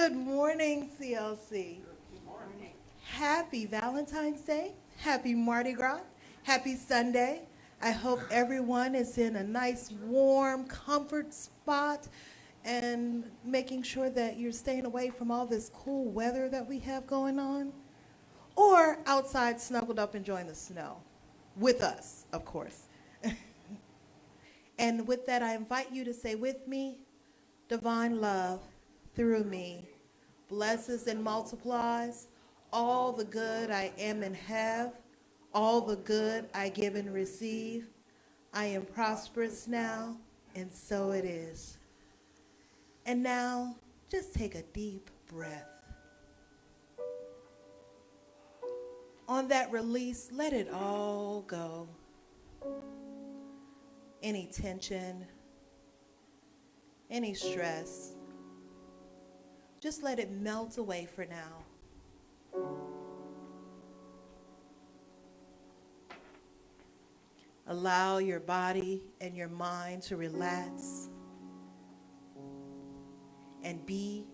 Good morning, CLC. Good morning. Happy Valentine's Day. Happy Mardi Gras. Happy Sunday. I hope everyone is in a nice, warm, comfort spot and making sure that you're staying away from all this cool weather that we have going on. Or outside, snuggled up, enjoying the snow. With us, of course. And with that, I invite you to say with me, divine love through me blesses and multiplies all the good I am and have, all the good I give and receive. I am prosperous now, and so it is. And now, just take a deep breath. On that release, let it all go. Any tension, any stress, just let it melt away for now. Allow your body and your mind to relax and be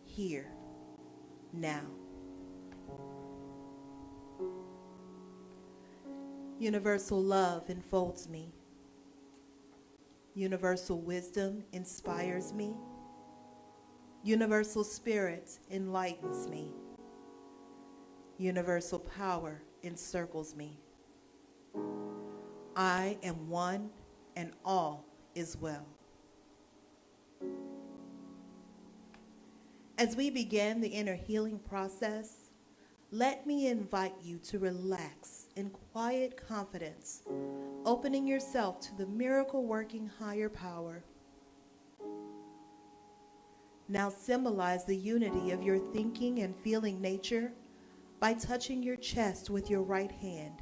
here now. Universal love enfolds me. Universal wisdom inspires me. Universal spirit enlightens me. Universal power encircles me. I am one and all is well. As we begin the inner healing process, let me invite you to relax in quiet confidence, opening yourself to the miracle-working higher power. Now symbolize the unity of your thinking and feeling nature by touching your chest with your right hand,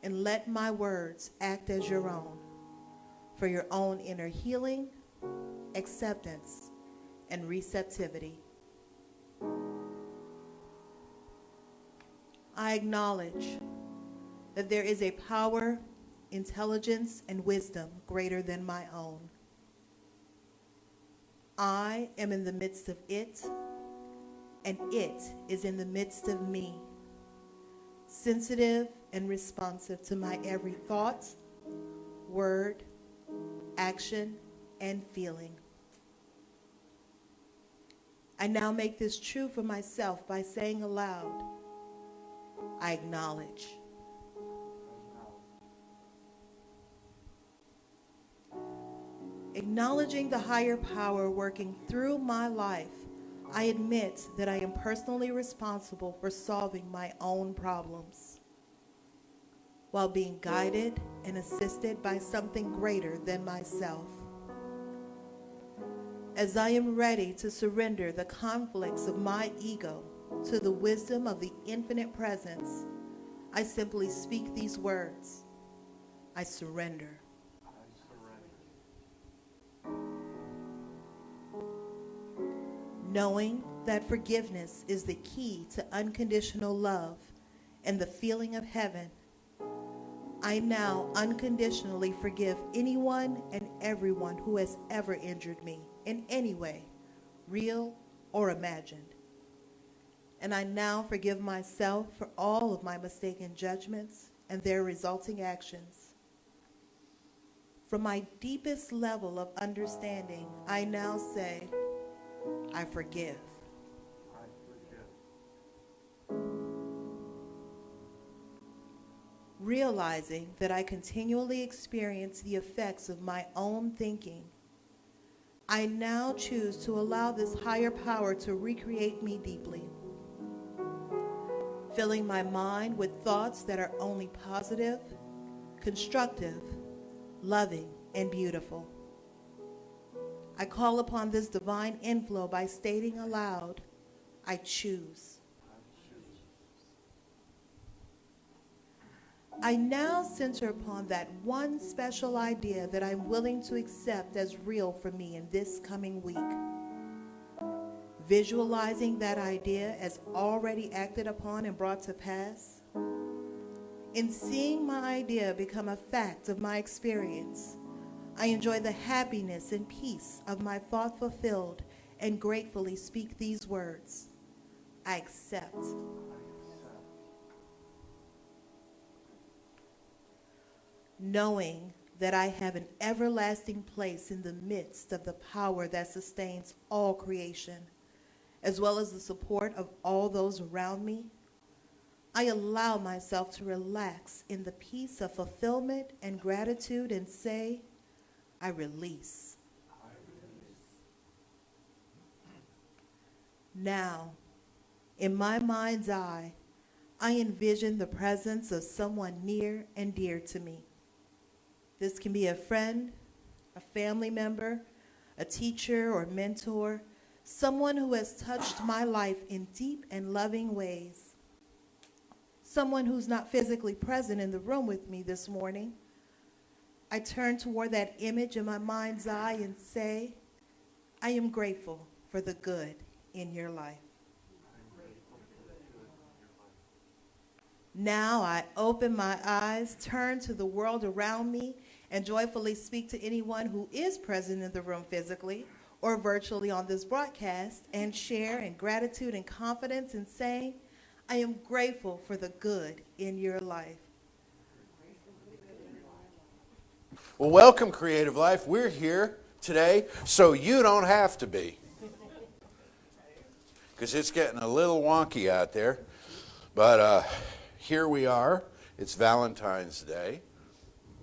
and let my words act as your own for your own inner healing, acceptance, and receptivity. I acknowledge that there is a power, intelligence, and wisdom greater than my own. I am in the midst of it, and it is in the midst of me, sensitive and responsive to my every thought, word, action, and feeling. I now make this true for myself by saying aloud, I acknowledge. Acknowledging the higher power working through my life, I admit that I am personally responsible for solving my own problems, while being guided and assisted by something greater than myself. As I am ready to surrender the conflicts of my ego to the wisdom of the infinite presence, I simply speak these words. I surrender. Knowing that forgiveness is the key to unconditional love and the feeling of heaven, I now unconditionally forgive anyone and everyone who has ever injured me in any way, real or imagined. And I now forgive myself for all of my mistaken judgments and their resulting actions. From my deepest level of understanding, I now say, I forgive. Realizing that I continually experience the effects of my own thinking, I now choose to allow this higher power to recreate me deeply, filling my mind with thoughts that are only positive, constructive, loving, and beautiful. I call upon this divine inflow by stating aloud, I choose. I now center upon that one special idea that I'm willing to accept as real for me in this coming week. Visualizing that idea as already acted upon and brought to pass. In seeing my idea become a fact of my experience, I enjoy the happiness and peace of my thought fulfilled and gratefully speak these words. I accept. Knowing that I have an everlasting place in the midst of the power that sustains all creation, as well as the support of all those around me, I allow myself to relax in the peace of fulfillment and gratitude and say, I release. Now, in my mind's eye, I envision the presence of someone near and dear to me. This can be a friend, a family member, a teacher or mentor, someone who has touched my life in deep and loving ways. Someone who's not physically present in the room with me this morning. I turn toward that image in my mind's eye and say, I am grateful for the good in your life. Now I open my eyes, turn to the world around me, and joyfully speak to anyone who is present in the room physically or virtually on this broadcast, and share in gratitude and confidence in saying, I am grateful for the good in your life. Well, welcome, Creative Life. We're here today so you don't have to be. Because it's getting a little wonky out there. But here we are. It's Valentine's Day.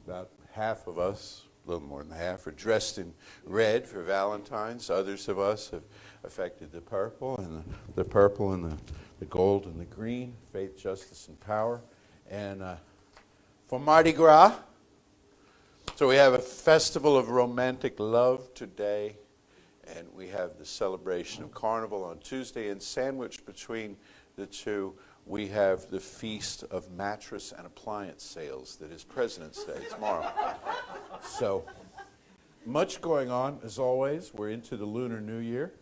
About half of us, a little more than half, are dressed in red for Valentine's. Others of us have affected the purple and the gold and the green, faith, justice, and power. And for Mardi Gras, so we have a festival of romantic love today, and we have the celebration of Carnival on Tuesday, and sandwiched between the two, we have the Feast of Mattress and Appliance Sales that is President's Day tomorrow. So, much going on, as always. We're into the Lunar New Year.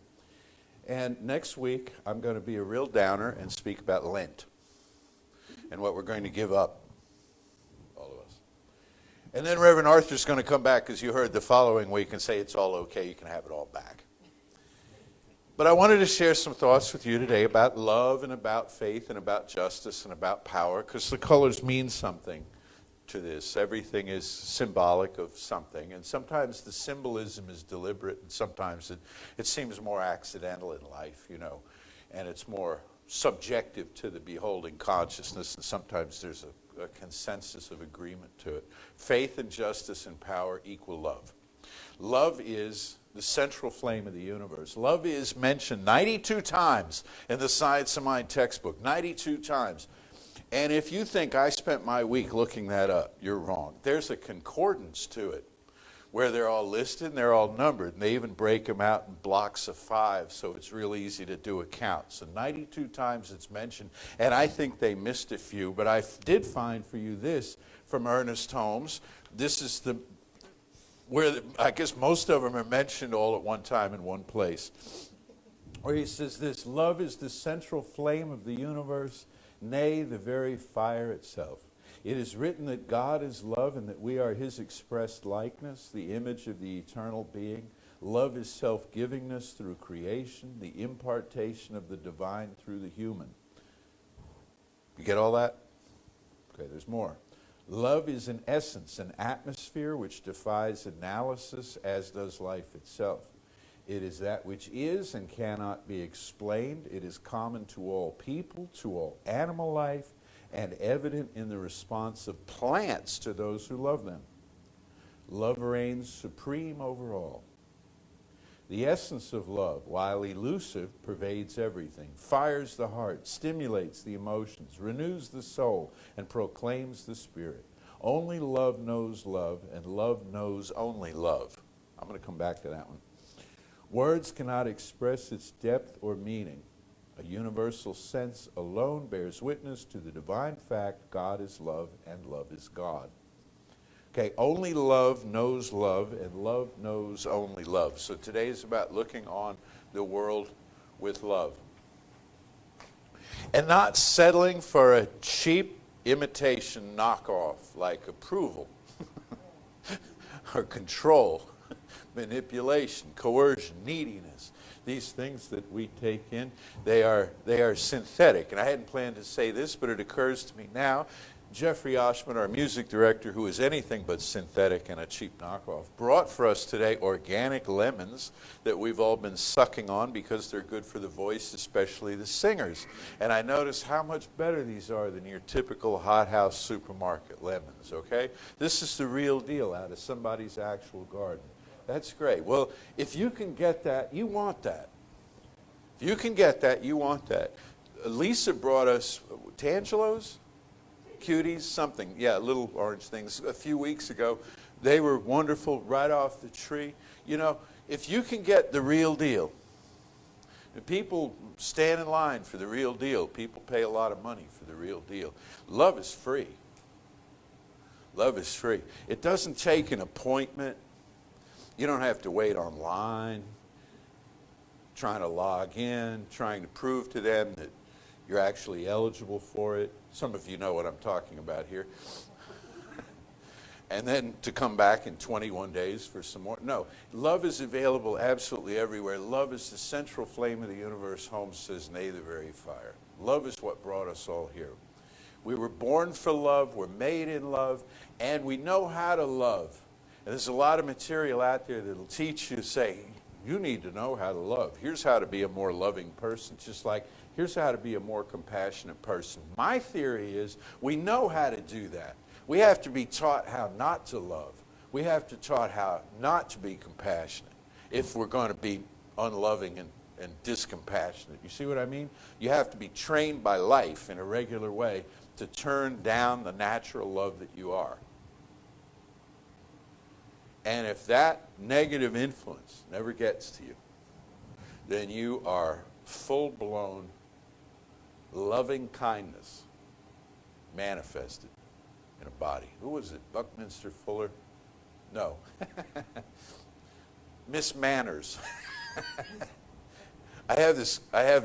And next week, I'm going to be a real downer and speak about Lent and what we're going to give up, all of us. And then Reverend Arthur's going to come back, as you heard, the following week and say it's all okay, you can have it all back. But I wanted to share some thoughts with you today about love and about faith and about justice and about power, because the colors mean something to this. Everything is symbolic of something, and sometimes the symbolism is deliberate, and sometimes it seems more accidental in life, you know, and it's more subjective to the beholding consciousness, and sometimes there's a consensus of agreement to it. Faith and justice and power equal love. Love is the central flame of the universe. Love is mentioned 92 times in the Science of Mind textbook, 92 times. And if you think I spent my week looking that up, you're wrong. There's a concordance to it where they're all listed and they're all numbered, and they even break them out in blocks of 5, so it's real easy to do a count. So 92 times it's mentioned, and I think they missed a few, but I did find for you this from Ernest Holmes. This is I guess most of them are mentioned all at one time in one place, where he says this: love is the central flame of the universe, nay, the very fire itself. It is written that God is love and that we are his expressed likeness, the image of the eternal being. Love is self-givingness through creation, the impartation of the divine through the human. You get all that? Okay, there's more. Love is in essence an atmosphere which defies analysis, as does life itself. It is that which is and cannot be explained. It is common to all people, to all animal life, and evident in the response of plants to those who love them. Love reigns supreme over all. The essence of love, while elusive, pervades everything, fires the heart, stimulates the emotions, renews the soul, and proclaims the spirit. Only love knows love, and love knows only love. I'm going to come back to that one. Words cannot express its depth or meaning. A universal sense alone bears witness to the divine fact God is love and love is God. Okay, only love knows love, and love knows only love. So today is about looking on the world with love. And not settling for a cheap imitation knockoff like approval or control, manipulation, coercion, neediness. these things that we take in, they are synthetic. And I hadn't planned to say this, but it occurs to me now. Jeffrey Oshman, our music director, who is anything but synthetic and a cheap knockoff, brought for us today organic lemons that we've all been sucking on because they're good for the voice, especially the singers. And I noticed how much better these are than your typical hothouse supermarket lemons, okay? This is the real deal out of somebody's actual garden. That's great. Well, if you can get that, you want that. If you can get that, you want that. Lisa brought us Tangelos? Cuties, something, yeah, little orange things a few weeks ago. They were wonderful right off the tree. You know, if you can get the real deal, and people stand in line for the real deal. People pay a lot of money for the real deal. Love is free. Love is free. It doesn't take an appointment. You don't have to wait online, trying to log in, trying to prove to them that you're actually eligible for it. Some of you know what I'm talking about here. And then to come back in 21 days for some more. No, love is available absolutely everywhere. Love is the central flame of the universe. Holmes says, nay, the very fire. Love is what brought us all here. We were born for love, we're made in love, and we know how to love. And there's a lot of material out there that'll teach you, say, you need to know how to love. Here's how to be a more loving person, just like here's how to be a more compassionate person. My theory is we know how to do that. We have to be taught how not to love. We have to be taught how not to be compassionate if we're going to be unloving and discompassionate. You see what I mean? You have to be trained by life in a regular way to turn down the natural love that you are. And if that negative influence never gets to you, then you are full-blown loving kindness manifested in a body. Who was it? Buckminster Fuller? No. Miss Manners. I have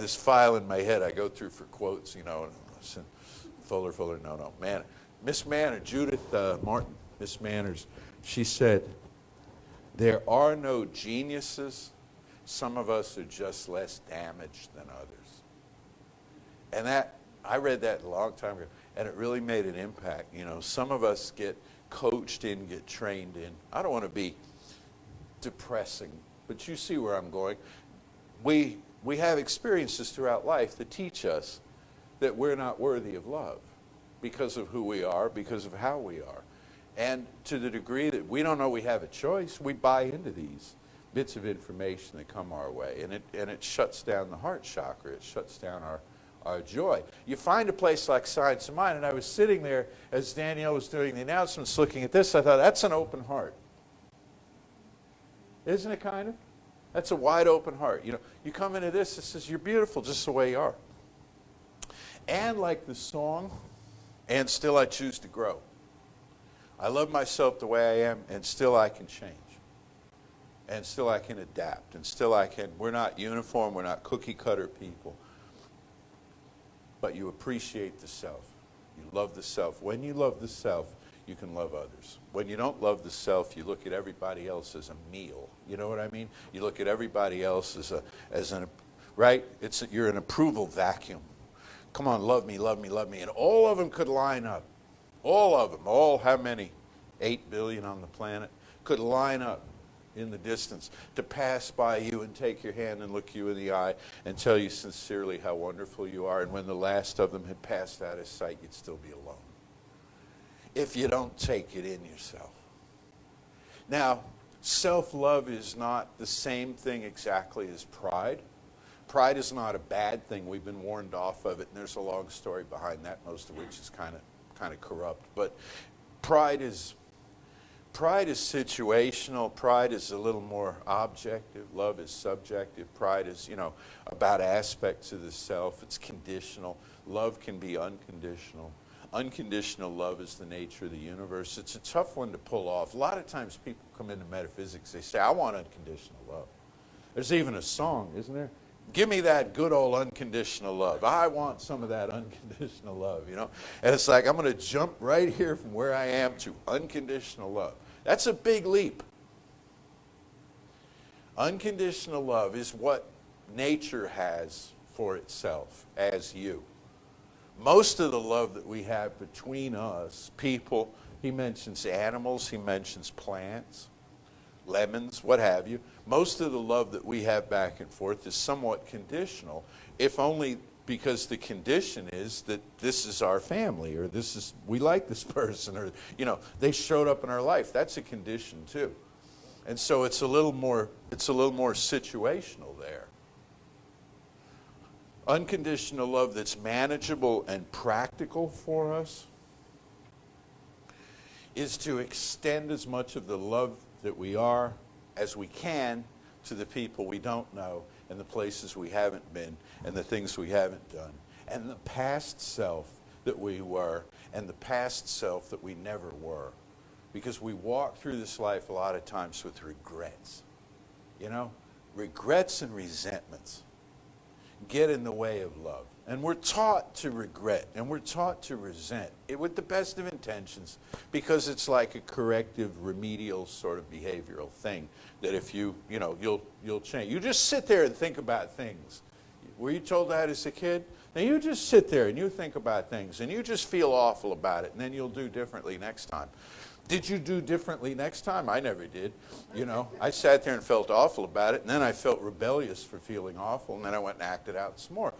this file in my head I go through for quotes, you know, and Fuller, no, man. Miss Manners, Judith Martin, Miss Manners, she said, there are no geniuses. Some of us are just less damaged than others. And that, I read that a long time ago, and it really made an impact. You know, some of us get coached in, get trained in. I don't want to be depressing, but you see where I'm going. We have experiences throughout life that teach us that we're not worthy of love because of who we are, because of how we are. And to the degree that we don't know we have a choice, we buy into these bits of information that come our way. And it shuts down the heart chakra. It shuts down our joy. You find a place like Science of Mind, and I was sitting there as Danielle was doing the announcements looking at this. I thought, that's an open heart. Isn't it kind of? That's a wide open heart. You know, you come into this, it says, you're beautiful just the way you are. And like the song, and still I choose to grow. I love myself the way I am, and still I can change. And still I can adapt. And still I can, we're not uniform, we're not cookie cutter people. But you appreciate the self. You love the self. When you love the self, you can love others. When you don't love the self, you look at everybody else as a meal. You know what I mean? You look at everybody else right? You're an approval vacuum. Come on, love me, love me, love me. And all of them could line up. All of them, how many? 8 billion on the planet, could line up in the distance to pass by you and take your hand and look you in the eye and tell you sincerely how wonderful you are. And when the last of them had passed out of sight, you'd still be alone. If you don't take it in yourself. Now, self-love is not the same thing exactly as pride. Pride is not a bad thing. We've been warned off of it, and there's a long story behind that, most of which is kind of corrupt. But pride is situational. Pride is a little more objective. Love is subjective. Pride is, about aspects of the self. It's conditional. Love can be unconditional. Unconditional love is the nature of the universe. It's a tough one to pull off. A lot of times people come into metaphysics, they say, I want unconditional love. There's even a song, isn't there? Give me that good old unconditional love. I want some of that unconditional love, And it's like, I'm going to jump right here from where I am to unconditional love. That's a big leap. Unconditional love is what nature has for itself as you. Most of the love that we have between us, people, he mentions animals, he mentions plants, lemons, what have you. Most of the love that we have back and forth is somewhat conditional, if only because the condition is that this is our family, or we like this person, or they showed up in our life. That's a condition too. And so it's a little more situational there. Unconditional love that's manageable and practical for us is to extend as much of the love that we are as we can to the people we don't know, and the places we haven't been, and the things we haven't done, and the past self that we were, and the past self that we never were. Because we walk through this life a lot of times with regrets. Regrets and resentments get in the way of love. And we're taught to regret, and we're taught to resent it with the best of intentions, because it's like a corrective, remedial sort of behavioral thing that if you'll change. You just sit there and think about things. Were you told that as a kid? Now you just sit there and you think about things, and you just feel awful about it, and then you'll do differently next time. Did you do differently next time? I never did. I sat there and felt awful about it, and then I felt rebellious for feeling awful, and then I went and acted out some more.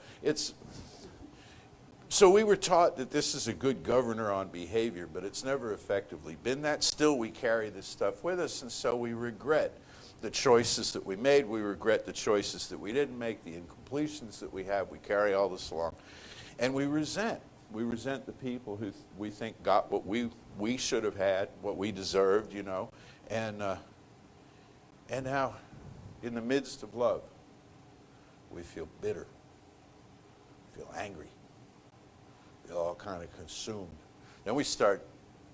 So we were taught that this is a good governor on behavior, but it's never effectively been that. Still, we carry this stuff with us, and so we regret the choices that we made. We regret the choices that we didn't make, the incompletions that we have. We carry all this along. And we resent. We resent the people who we think got what we should have had, what we deserved, And now, in the midst of love, we feel bitter, feel angry, feel all kind of consumed. Then we start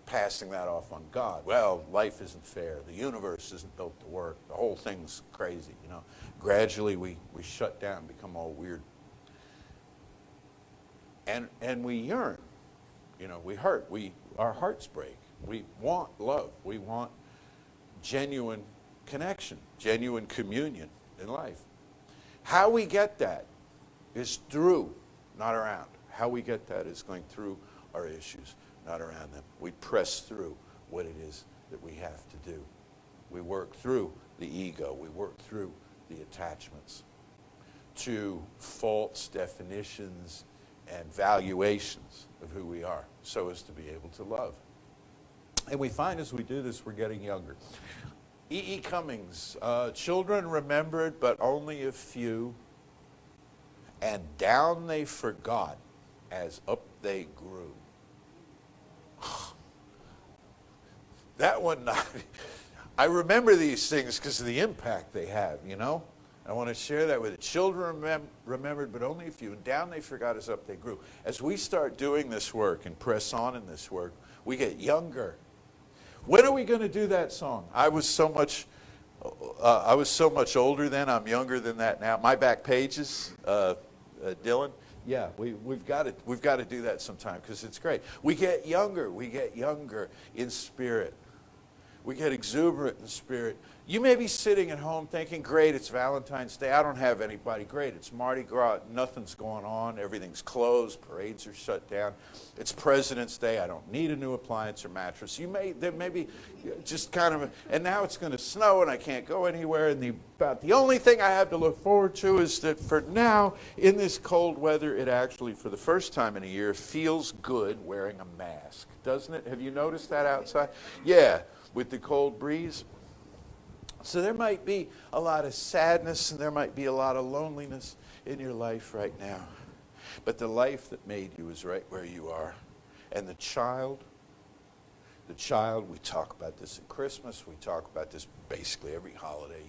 passing that off on God. Well, life isn't fair. The universe isn't built to work. The whole thing's crazy, Gradually, we shut down, become all weird. And we yearn, we hurt, our hearts break. We want love. We want genuine connection, genuine communion in life. How we get that is through, not around. How we get that is going through our issues, not around them. We press through what it is that we have to do. We work through the ego. We work through the attachments to false definitions and valuations of who we are, so as to be able to love. And we find as we do this, we're getting younger. E. Cummings, children remembered, but only a few, and down they forgot as up they grew. That one, I remember these things because of the impact they have, I want to share that with you. Children remembered, but only a few, and down they forgot as up they grew. As we start doing this work and press on in this work, we get younger. When are we going to do that song? I was so much older then. I'm younger than that now. My back pages, Dylan. Yeah, we've got to do that sometime because it's great. We get younger. We get younger in spirit. We get exuberant in spirit. You may be sitting at home thinking, great, it's Valentine's Day. I don't have anybody. Great, it's Mardi Gras. Nothing's going on. Everything's closed. Parades are shut down. It's President's Day. I don't need a new appliance or mattress. There may be just kind of, and now it's going to snow and I can't go anywhere. And about the only thing I have to look forward to is that for now, in this cold weather, it actually, for the first time in a year, feels good wearing a mask. Doesn't it? Have you noticed that outside? Yeah, with the cold breeze. So there might be a lot of sadness and there might be a lot of loneliness in your life right now. But the life that made you is right where you are. And the child, we talk about this at Christmas, we talk about this basically every holiday,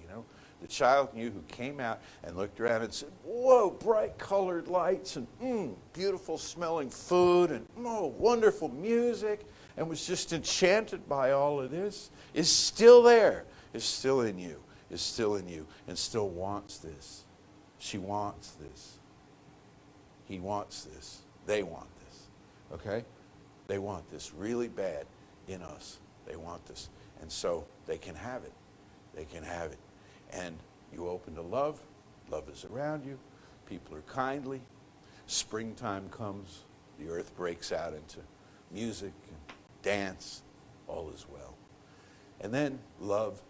The child in you who came out and looked around and said, whoa, bright colored lights and beautiful smelling food and wonderful music, and was just enchanted by all of this, is still there. Is still in you, and still wants this. She wants this. He wants this. They want this. Okay? They want this really bad in us. They want this. And so they can have it. They can have it. And you open to love, Love is around you. People are kindly. Springtime comes. The earth breaks out into music and dance. All is well. And then love,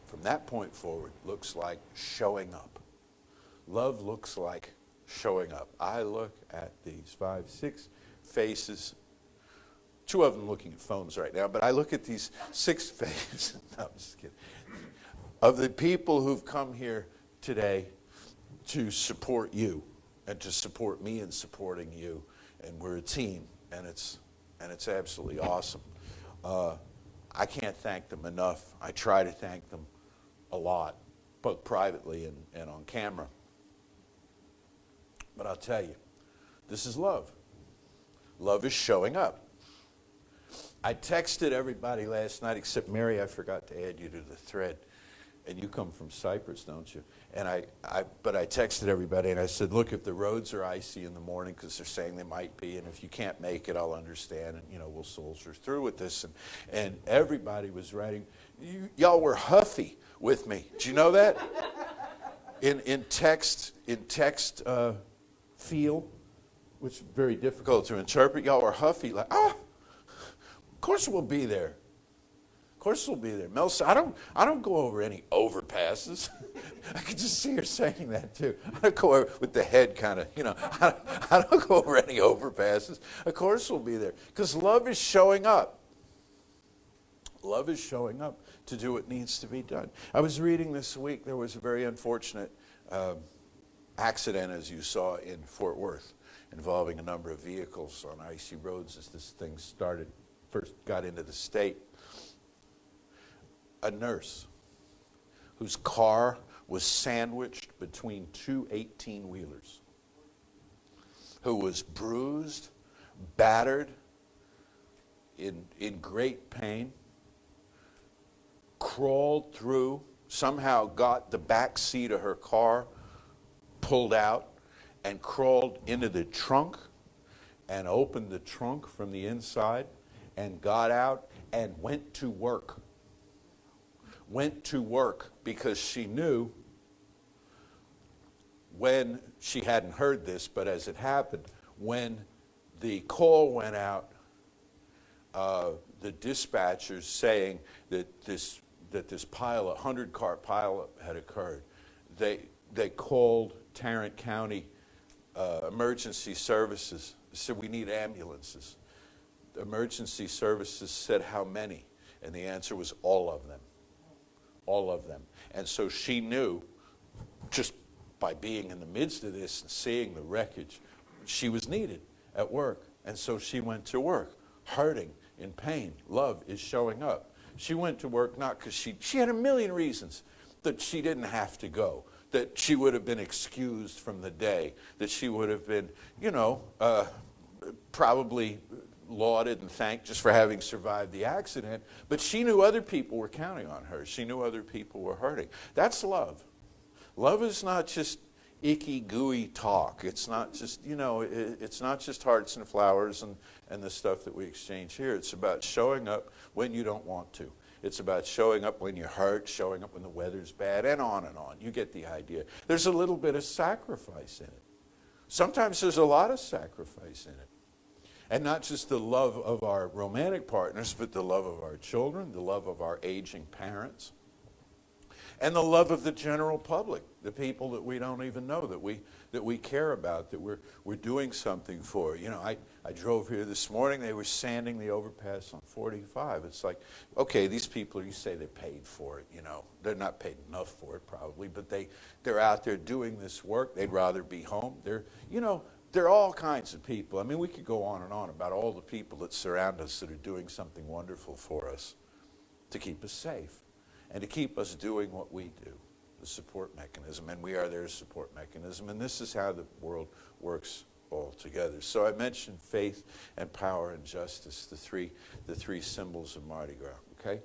from that point forward, looks like showing up. Love looks like showing up. I look at these 5, 6 faces. 2 of them looking at phones right now, but I look at these 6 faces. No, I'm just kidding. Of the people who've come here today to support you and to support me in supporting you, and we're a team, and it's absolutely awesome. I can't thank them enough. I try to thank them a lot, both privately and on camera. But I'll tell you, this is love. Love is showing up. I texted everybody last night, except Mary, I forgot to add you to the thread. And you come from Cyprus, don't you? And but I texted everybody and I said, look, if the roads are icy in the morning, because they're saying they might be, and if you can't make it, I'll understand, and we'll soldier through with this. And everybody was writing. Y'all were huffy with me. Did you know that? In text feel, which is very difficult to interpret. Y'all were huffy, like, of course we'll be there. Of course we'll be there. Mel said, I don't go over any overpasses. I could just see her saying that too. I don't go over with the head kind of, I don't go over any overpasses. Of course we'll be there. Because love is showing up. Love is showing up to do what needs to be done. I was reading this week, there was a very unfortunate accident, as you saw, in Fort Worth, involving a number of vehicles on icy roads as this thing first got into the state. A nurse whose car was sandwiched between 2 18-wheelers, who was bruised, battered, in great pain, crawled through, somehow got the back seat of her car pulled out and crawled into the trunk and opened the trunk from the inside and got out and went to work. Went to work because she knew, when she hadn't heard this, but as it happened, when the call went out, the dispatchers saying that this pileup, 100-car pileup had occurred, they called Tarrant County Emergency Services. They said, we need ambulances. The emergency services said, how many? And the answer was all of them. All of them. And so she knew, just by being in the midst of this and seeing the wreckage, she was needed at work. And so she went to work, hurting, in pain. Love is showing up. She went to work not because she had a million reasons that she didn't have to go, that she would have been excused from the day, that she would have been, probably lauded and thanked just for having survived the accident, but she knew other people were counting on her. She knew other people were hurting. That's love. Love is not just icky, gooey talk. It's not just, it's not just hearts and flowers and the stuff that we exchange here. It's about showing up when you don't want to. It's about showing up when you're hurt, showing up when the weather's bad, and on and on. You get the idea. There's a little bit of sacrifice in it. Sometimes there's a lot of sacrifice in it. And not just the love of our romantic partners, but the love of our children, the love of our aging parents, and the love of the general public, the people that we don't even know, that we care about, that we're doing something for. I drove here this morning. They were sanding the overpass on 45. It's like, okay, these people, you say they paid for it. They're not paid enough for it probably, but they're out there doing this work. They'd rather be home. There are all kinds of people. I mean, we could go on and on about all the people that surround us that are doing something wonderful for us to keep us safe and to keep us doing what we do, the support mechanism. And we are their support mechanism. And this is how the world works all together. So I mentioned faith and power and justice, the three symbols of Mardi Gras, okay?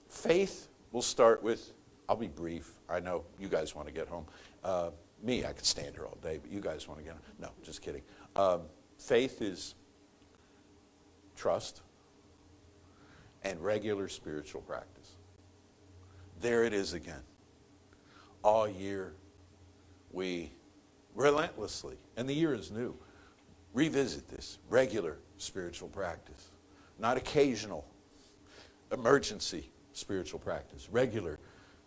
Faith, we'll start with, I'll be brief. I know you guys want to get home. Me, I could stand here all day, but you guys want to get home. No, just kidding. Faith is trust and regular spiritual practice. There it is again. All year, we relentlessly, and the year is new, revisit this regular spiritual practice, not occasional, emergency spiritual practice, regular,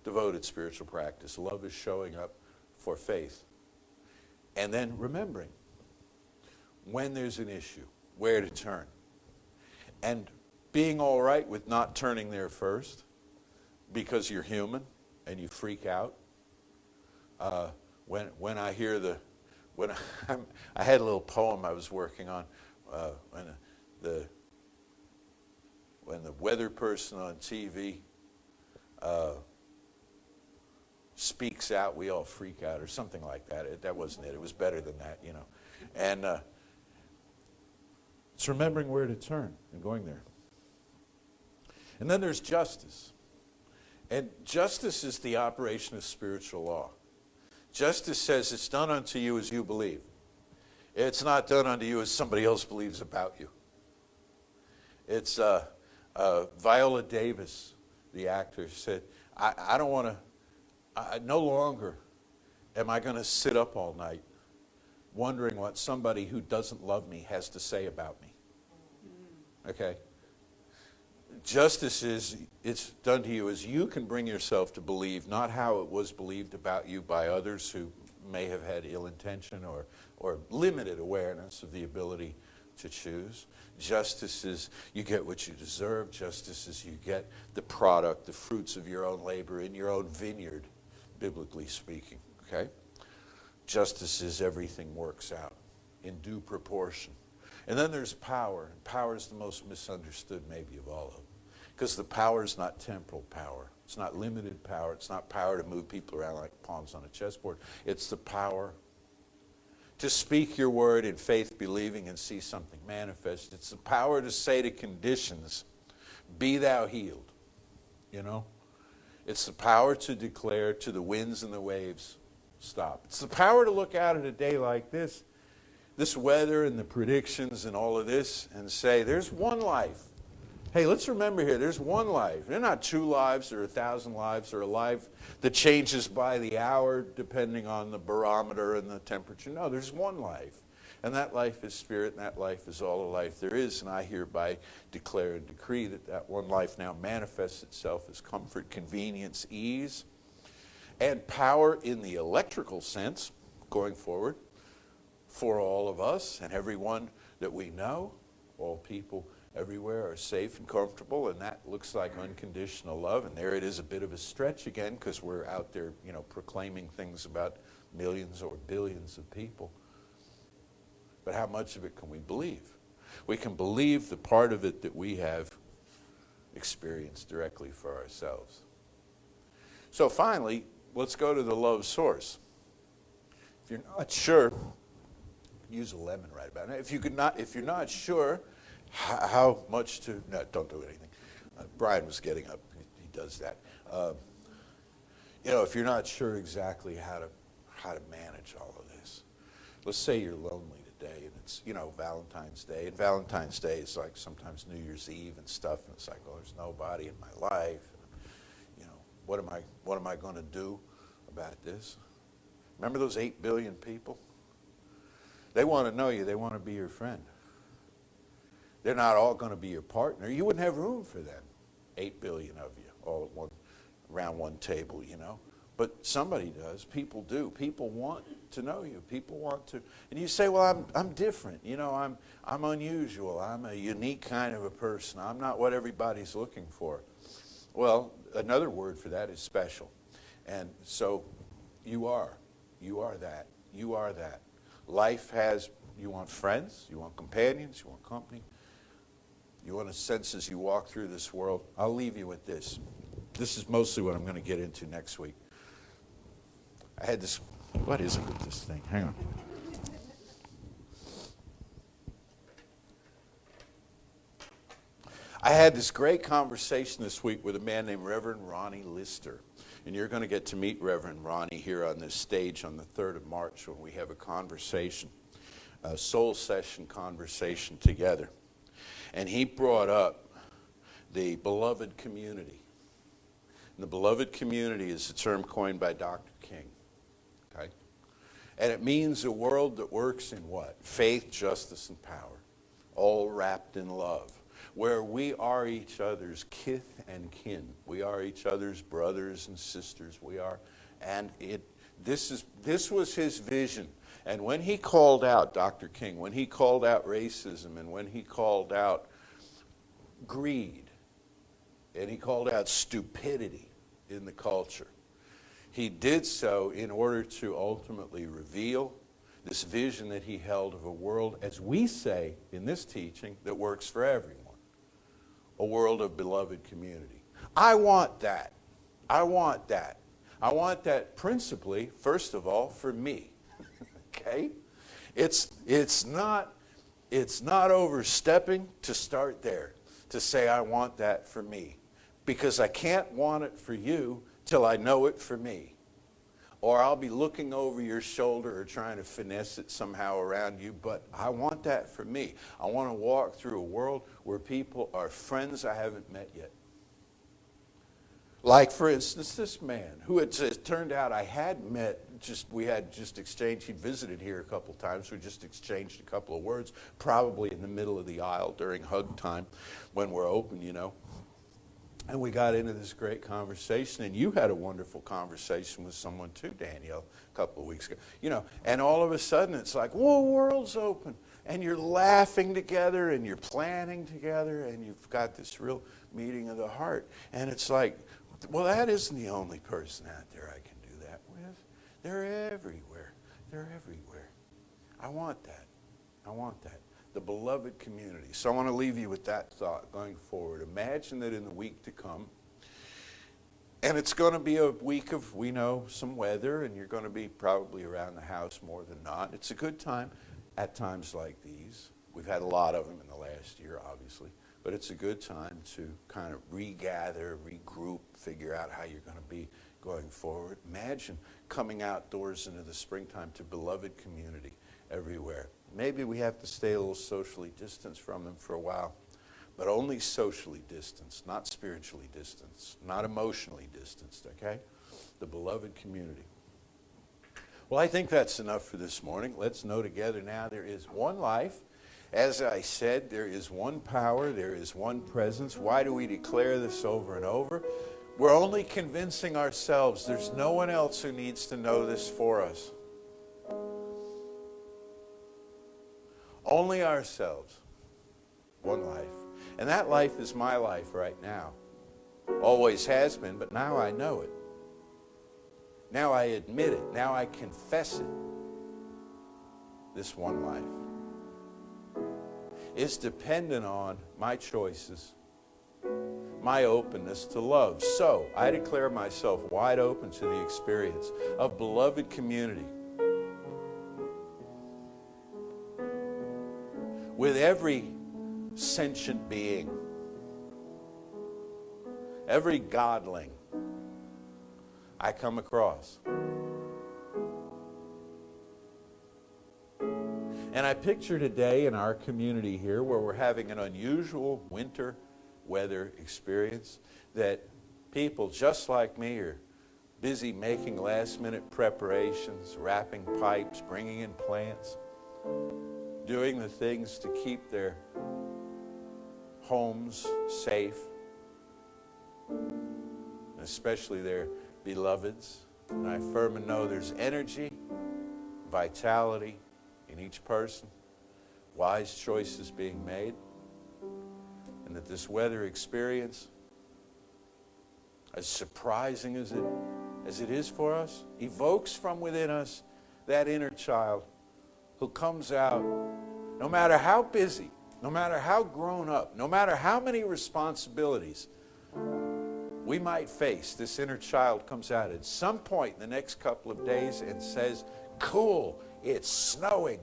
devoted spiritual practice. Love is showing up for faith. And then remembering when there's an issue, where to turn. And being all right with not turning there first because you're human and you freak out. When I hear I had a little poem I was working on when the weather person on TV speaks out, we all freak out, or something like that. That wasn't it. It was better than that, you know. And it's remembering where to turn and going there. And then there's justice. And justice is the operation of spiritual law. Justice says it's done unto you as you believe. It's not done unto you as somebody else believes about you. It's Viola Davis, the actor, said, I don't want to, no longer am I going to sit up all night wondering what somebody who doesn't love me has to say about me. Okay? Justice is, it's done to you as you can bring yourself to believe, not how it was believed about you by others who may have had ill intention or limited awareness of the ability to choose. Justice is you get what you deserve. Justice is you get the product, the fruits of your own labor in your own vineyard, biblically speaking. Okay? Justice is everything works out in due proportion. And then there's power. And power is the most misunderstood maybe of all of them. Because the power is not temporal power. It's not limited power. It's not power to move people around like pawns on a chessboard. It's the power to speak your word in faith, believing, and see something manifest. It's the power to say to conditions, be thou healed. You know? It's the power to declare to the winds and the waves, stop. It's the power to look out at a day like this weather and the predictions and all of this, and say, there's one life. Hey, let's remember here, there's one life. They're not 2 lives or 1,000 lives or a life that changes by the hour depending on the barometer and the temperature. No, there's one life. And that life is spirit, and that life is all the life there is. And I hereby declare and decree that that one life now manifests itself as comfort, convenience, ease, and power in the electrical sense going forward for all of us and everyone that we know. All people everywhere are safe and comfortable, and that looks like unconditional love. And there it is, a bit of a stretch again, because we're out there, you know, proclaiming things about millions or billions of people. But how much of it can we believe? We can believe the part of it that we have experienced directly for ourselves. So finally, let's go to the love source. If you're not sure, use a lemon right about now. If you're not sure how much to, no, don't do anything. Brian was getting up. He does that. You know, if you're not sure exactly how to manage all of this, let's say you're lonely today, and it's, you know, Valentine's Day, and Valentine's Day is like sometimes New Year's Eve and stuff, and it's like, oh, there's nobody in my life. You know, what am I going to do about this? Remember those 8 billion people? They want to know you. They want to be your friend. They're not all going to be your partner. You wouldn't have room for them, 8 billion of you, all at around one table, you know. But somebody does. People do. People want to know you. People want to. And you say, well, I'm different. You know, I'm unusual. I'm a unique kind of a person. I'm not what everybody's looking for. Well, another word for that is special. And so you are. You are that. You are that. Life has, you want friends, you want companions, you want company. You want a sense as you walk through this world. I'll leave you with this. This is mostly what I'm going to get into next week. I had this, what is it with this thing? Hang on. I had this great conversation this week with a man named Reverend Ronnie Lister. And you're going to get to meet Reverend Ronnie here on this stage on the 3rd of March when we have a conversation, a soul session conversation together. And he brought up the beloved community. And the beloved community is a term coined by Dr. King. Okay? And it means a world that works in what? Faith, justice, and power, all wrapped in love, where we are each other's kith and kin. We are each other's brothers and sisters. We are, and this was his vision. And when he called out, Dr. King, when he called out racism, and when he called out greed, and he called out stupidity in the culture, he did so in order to ultimately reveal this vision that he held of a world, as we say in this teaching, that works for everyone. A world of beloved community. I want that. I want that. I want that principally, first of all, for me. Okay? It's not overstepping to start there, to say I want that for me. Because I can't want it for you till I know it for me. Or I'll be looking over your shoulder or trying to finesse it somehow around you, but I want that for me. I want to walk through a world where people are friends I haven't met yet. Like, for instance, this man, who it turned out I had met, we had just exchanged, he'd visited here a couple times, we just exchanged a couple of words, probably in the middle of the aisle during hug time when we're open, you know. And we got into this great conversation, and you had a wonderful conversation with someone too, Danielle, a couple of weeks ago. You know, and all of a sudden it's like, whoa, world's open. And you're laughing together, and you're planning together, and you've got this real meeting of the heart. And it's like, well, that isn't the only person out there I can do that with. They're everywhere. They're everywhere. I want that. I want that. The beloved community. So I want to leave you with that thought going forward. Imagine that in the week to come, and it's going to be a week of, we know, some weather, and you're going to be probably around the house more than not. It's a good time at times like these. We've had a lot of them in the last year, obviously, but it's a good time to kind of regather, regroup, figure out how you're going to be going forward. Imagine coming outdoors into the springtime to beloved community everywhere. Maybe we have to stay a little socially distanced from them for a while, but only socially distanced, not spiritually distanced, not emotionally distanced, okay? The beloved community. Well, I think that's enough for this morning. Let's know together now there is one life. As I said, there is one power, there is one presence. Why do we declare this over and over? We're only convincing ourselves. There's no one else who needs to know this for us. Only ourselves. One life. And that life is my life right now. Always has been, but now I know it. Now I admit it. Now I confess it. This one life is dependent on my choices, my openness to love. So I declare myself wide open to the experience of beloved community with every sentient being, every godling I come across. And I picture today in our community here, where we're having an unusual winter weather experience, that people just like me are busy making last-minute preparations, wrapping pipes, bringing in plants, doing the things to keep their homes safe, especially their beloveds. And I firm and know there's energy, vitality in each person, wise choices being made, and that this weather experience, as surprising as it is for us, evokes from within us that inner child who comes out, no matter how busy, no matter how grown up, no matter how many responsibilities we might face. This inner child comes out at some point in the next couple of days and says, cool, it's snowing.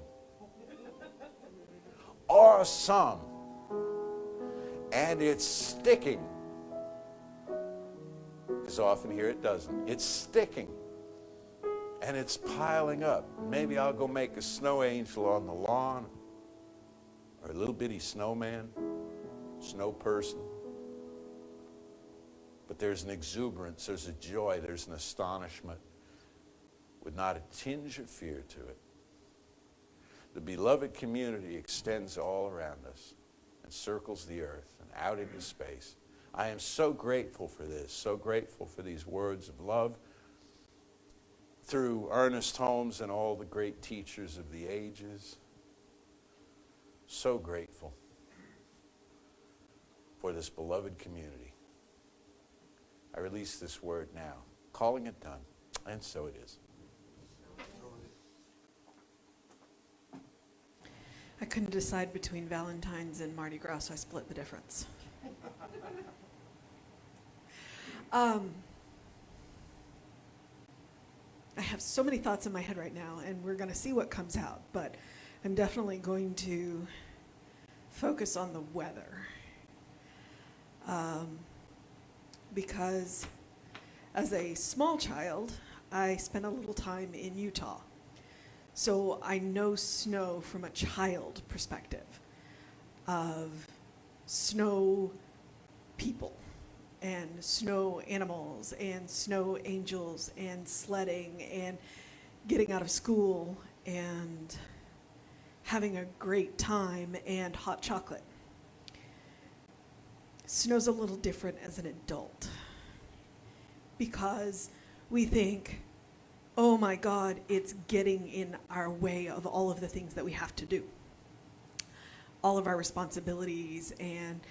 Awesome. And it's sticking. Because often here it doesn't. It's sticking. And it's piling up. Maybe I'll go make a snow angel on the lawn, or a little bitty snowman, snow person. But there's an exuberance, there's a joy, there's an astonishment with not a tinge of fear to it. The beloved community extends all around us and circles the earth and out into space. I am so grateful for this, so grateful for these words of love through Ernest Holmes and all the great teachers of the ages. So grateful for this beloved community. I release this word now, calling it done, and so it is. I couldn't decide between Valentine's and Mardi Gras, so I split the difference. I have so many thoughts in my head right now, and we're going to see what comes out, but I'm definitely going to focus on the weather. Because as a small child, I spent a little time in Utah. So I know snow from a child perspective of snow people and snow animals and snow angels and sledding and getting out of school and having a great time and hot chocolate. Snow's a little different as an adult because we think, oh my God, it's getting in our way of all of the things that we have to do. All of our responsibilities, and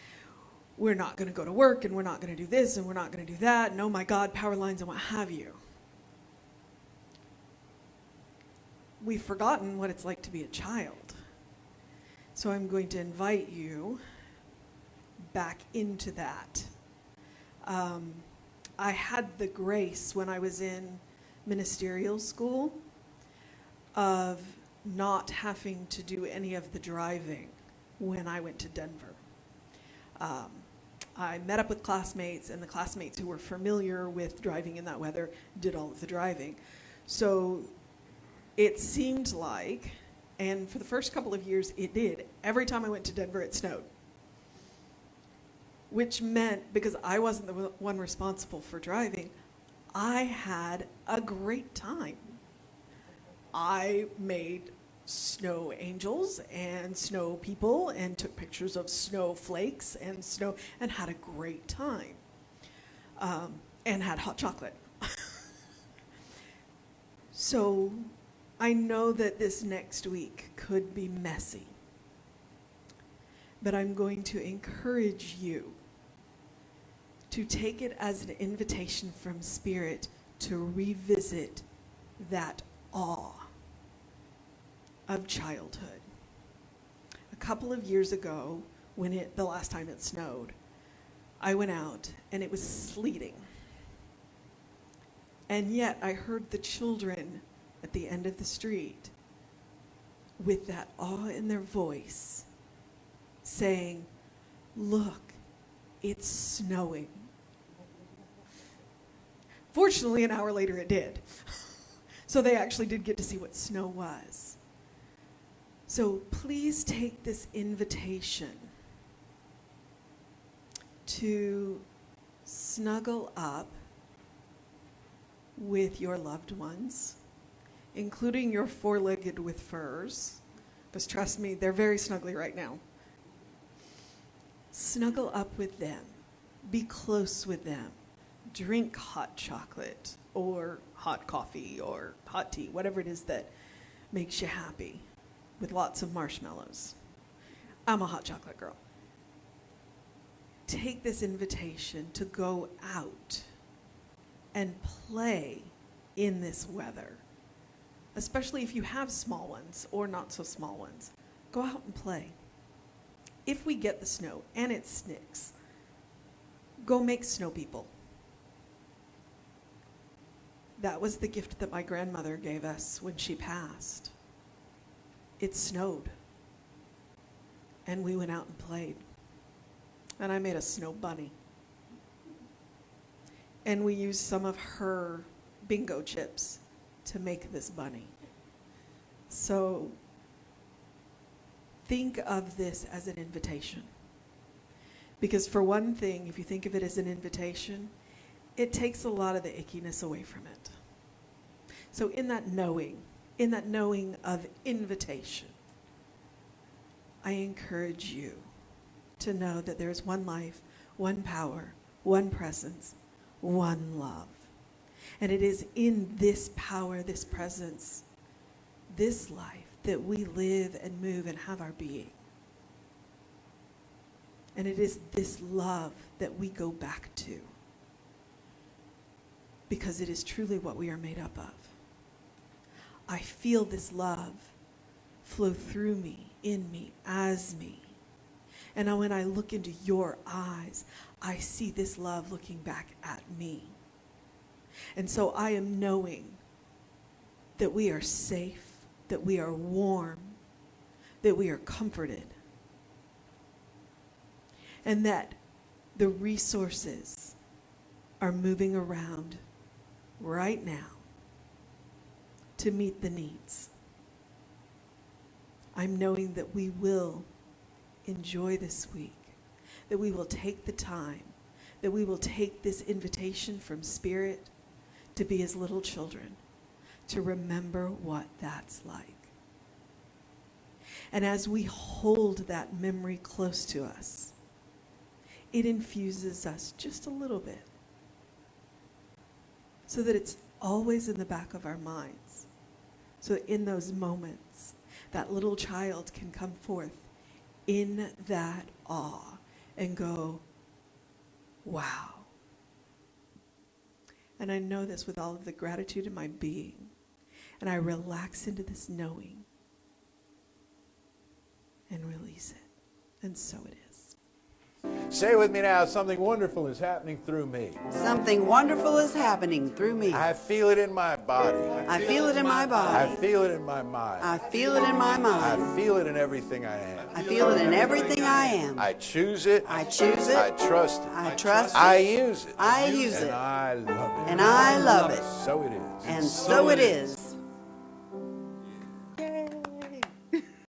we're not going to go to work, and we're not going to do this, and we're not going to do that, and oh my God, power lines and what have you. We've forgotten what it's like to be a child. So I'm going to invite you back into that. I had the grace when I was in ministerial school of not having to do any of the driving when I went to Denver. I met up with classmates, and the classmates who were familiar with driving in that weather did all of the driving. So it seemed like, and for the first couple of years it did, every time I went to Denver it snowed. Which meant, because I wasn't the one responsible for driving, I had a great time. I made snow angels and snow people and took pictures of snowflakes and snow and had a great time. And had hot chocolate. So I know that this next week could be messy. But I'm going to encourage you to take it as an invitation from Spirit to revisit that awe of childhood. A couple of years ago, the last time it snowed, I went out and it was sleeting. And yet I heard the children at the end of the street with that awe in their voice saying, "Look, it's snowing." Fortunately, an hour later it did. So they actually did get to see what snow was. So please take this invitation to snuggle up with your loved ones, including your four-legged with furs, because trust me, they're very snuggly right now. Snuggle up with them. Be close with them. Drink hot chocolate or hot coffee or hot tea, whatever it is that makes you happy, with lots of marshmallows. I'm a hot chocolate girl. Take this invitation to go out and play in this weather, especially if you have small ones or not so small ones. Go out and play. If we get the snow and it snicks, go make snow people. That was the gift that my grandmother gave us when she passed. It snowed. And we went out and played. And I made a snow bunny. And we used some of her bingo chips to make this bunny. So think of this as an invitation. Because for one thing, if you think of it as an invitation, it takes a lot of the ickiness away from it. So in that knowing of invitation, I encourage you to know that there is one life, one power, one presence, one love. And it is in this power, this presence, this life that we live and move and have our being. And it is this love that we go back to, because it is truly what we are made up of. I feel this love flow through me, in me, as me. And when I look into your eyes, I see this love looking back at me. And so I am knowing that we are safe, that we are warm, that we are comforted, and that the resources are moving around right now to meet the needs. I'm knowing that we will enjoy this week, that we will take the time, that we will take this invitation from Spirit to be as little children, to remember what that's like. And as we hold that memory close to us, it infuses us just a little bit, so that it's always in the back of our minds. So that in those moments, that little child can come forth in that awe and go, wow. And I know this with all of the gratitude in my being. And I relax into this knowing and release it. And so it is. Say with me now, something wonderful is happening through me. Something wonderful is happening through me. I feel it in my body. I feel it in my body. I feel it in my mind. I feel it in my mind. I feel it in everything I am. I feel it in everything I am. I choose it. I choose it. I trust it. I trust it. I use it. I use And it. I love it. And I love it. So it is. And so it is.